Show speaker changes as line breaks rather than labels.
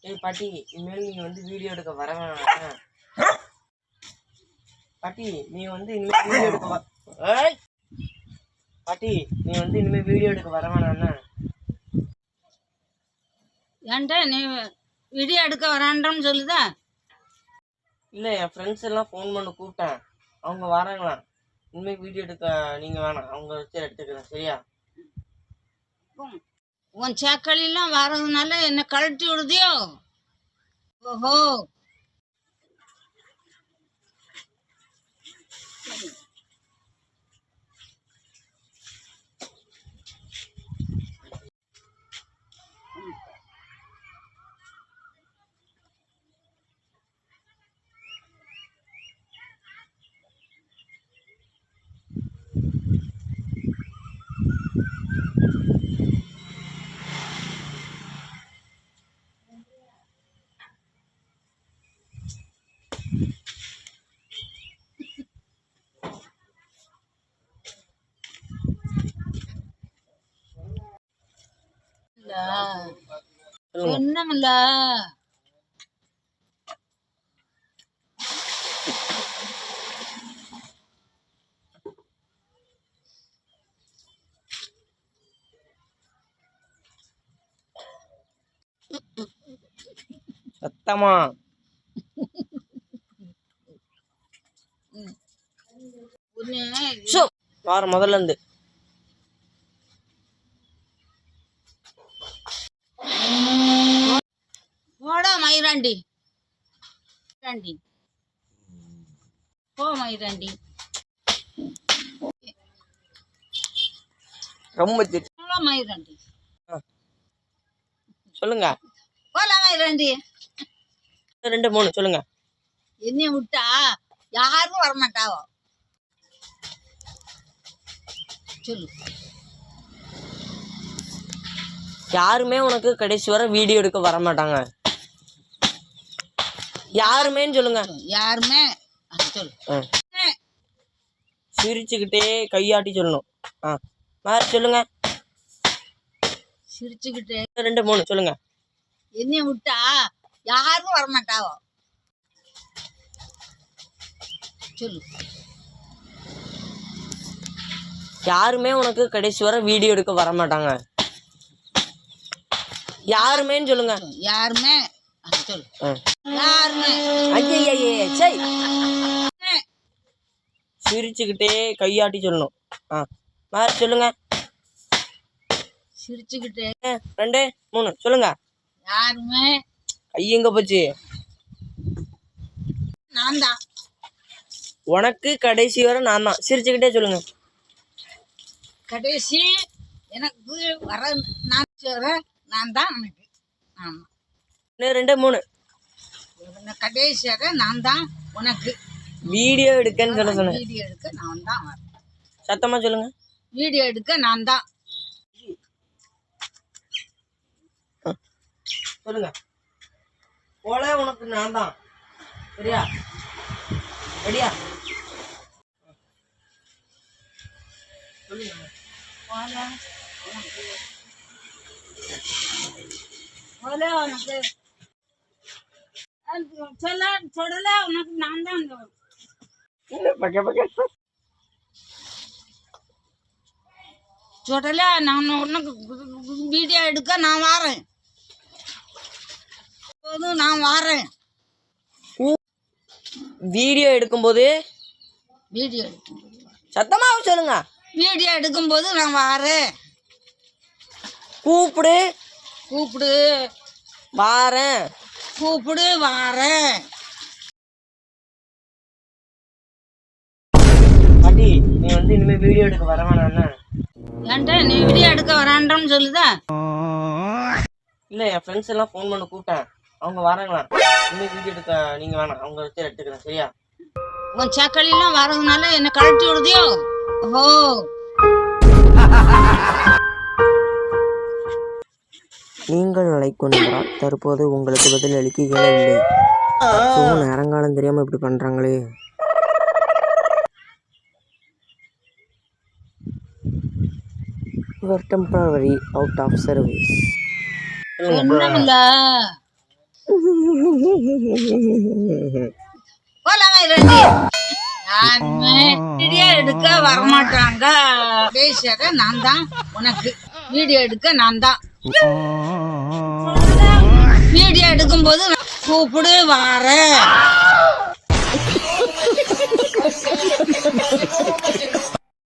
ஏய் பாட்டி, இனிமேல் நீங்க வந்து வீடியோ எடுக்க வர வேணாம். பாட்டி நீ வந்து இனிமேல் வீடியோ எடுக்க ஏய் பாட்டி நீ வந்து இனிமேல் வீடியோ எடுக்க வர வேணாண்ணா.
ஏன்டா நீ வீடியோ எடுக்க வரான்டான்னு சொல்லுதா?
இல்லை, என் ஃப்ரெண்ட்ஸ் எல்லாம் ஃபோன் பண்ணி கூப்பிட்டேன், அவங்க வராங்களாம். இனிமேல் வீடியோ எடுக்க நீங்கள் வேணாம், அவங்க வச்சு எடுத்துக்கிறேன், சரியா?
உன் சேக்களிலாம் வர்றதுனால என்ன கழட்டி விடுதியோ? ஓஹோ, சொன்னமில்ல.
சத்தமா வார முதல்ல இருந்து
போடா மயிராண்டி, போ மயிராண்டி.
ரொம்ப
மயிராண்டி
சொல்லுங்க.
போலாம் மயிராண்டி.
2 3 சொல்லுங்க.
என்னைய விட்டா யாரும் வரமாட்டாவோ, சொல்லு.
யாருமே உனக்கு கடைசி வரை வீடியோ எடுக்க வர மாட்டாங்க. யாருமேன்னு சொல்லுங்க.
யாருமே சொல்லு.
சிரிச்சுக்கிட்டே கையாட்டி சொல்லணும். வேறு சொல்லுங்க.
சிரிச்சுக்கிட்டே
2 3 சொல்லுங்க.
என்னைய விட்டா யாரும் வரமாட்டாவோ, சொல்லு.
யாருமே உனக்கு கடைசி வரை வீடியோ எடுக்க வர மாட்டாங்க. யாருமேன்னு சொல்லுங்க.
யாருமே சொல்லு. யாருமே
சிரிச்சுக்கிட்டே கையாட்டி சொல்லணும். வேறு சொல்லுங்க.
சிரிச்சுக்கிட்டே
2 3 சொல்லுங்க.
யாருமே.
கையெங்க போச்சு?
நான் தான்.
உனக்கு கடைசி வரை நான் தான். சிரிச்சுக்கிட்டே சொல்லுங்க.
கடைசி எனக்கு வர நான் தான். எனக்கு ஆமாம்.
2 3
கடைசி வரை நான் தான். உனக்கு
வீடியோ எடுக்கன்னு சொல்ல சொன்னேன்.
வீடியோ எடுக்க நான் தான் வரேன்.
சத்தமா சொல்லுங்க.
வீடியோ எடுக்க நான் தான்.
சொல்லுங்க. போல உனக்கு நான் தான், சரியா? ரெடியா? சொல்லுங்க.
உனக்கு சொல்லல, உனக்கு நான் தான். சொல்லல, நான் உனக்கு வீடியோ எடுக்க நான் வாரேன். நான் வாரேன்.
வீடியோ எடுக்கும்போது சத்தமா சொல்லுங்க.
வீடியோ எடுக்கும்போது நான் வாரேன்.
கூப்பிடு வாரேன்.
கூப்பிடு வாரேன்.
பாட்டி நீ வந்து இனிமே வீடியோ எடுக்க வர வேணாண்ணா.
ஏன்டா நீ வீடியோ எடுக்க வரான்டான்னு சொல்லுதா?
இல்லை, என் ஃப்ரெண்ட்ஸ் எல்லாம் ஃபோன் பண்ணி கூப்பிட்டேன், அவங்க வராங்களாம். இனிமேல் வீடியோ எடுக்க நீங்கள் வேணாம், அவங்க வச்சு எடுத்துக்கிறேன், சரியா?
உன் சேக்களிலாம் வர்றதுனால என்ன கழட்டி விடுதியோ? ஓஹோ,
நீங்கள் அழைக்கொண்டால் தற்போது உங்களுக்கு பதில் அளிக்க இயலவில்லை. நேரங்காலம் தெரியாமல் இப்படி பண்ணுறாங்களே. You are temporarily out of service.
ஒண்ணுமில்ல. போலாமா ரெண்டு யாருமே வீடியோ எடுக்க வரமாட்டாங்க. பேசியாக்க நான் தான் உனக்கு வீடியோ எடுக்க நான் தான். வீடியோ எடுக்கும்போது கூப்பிடு வார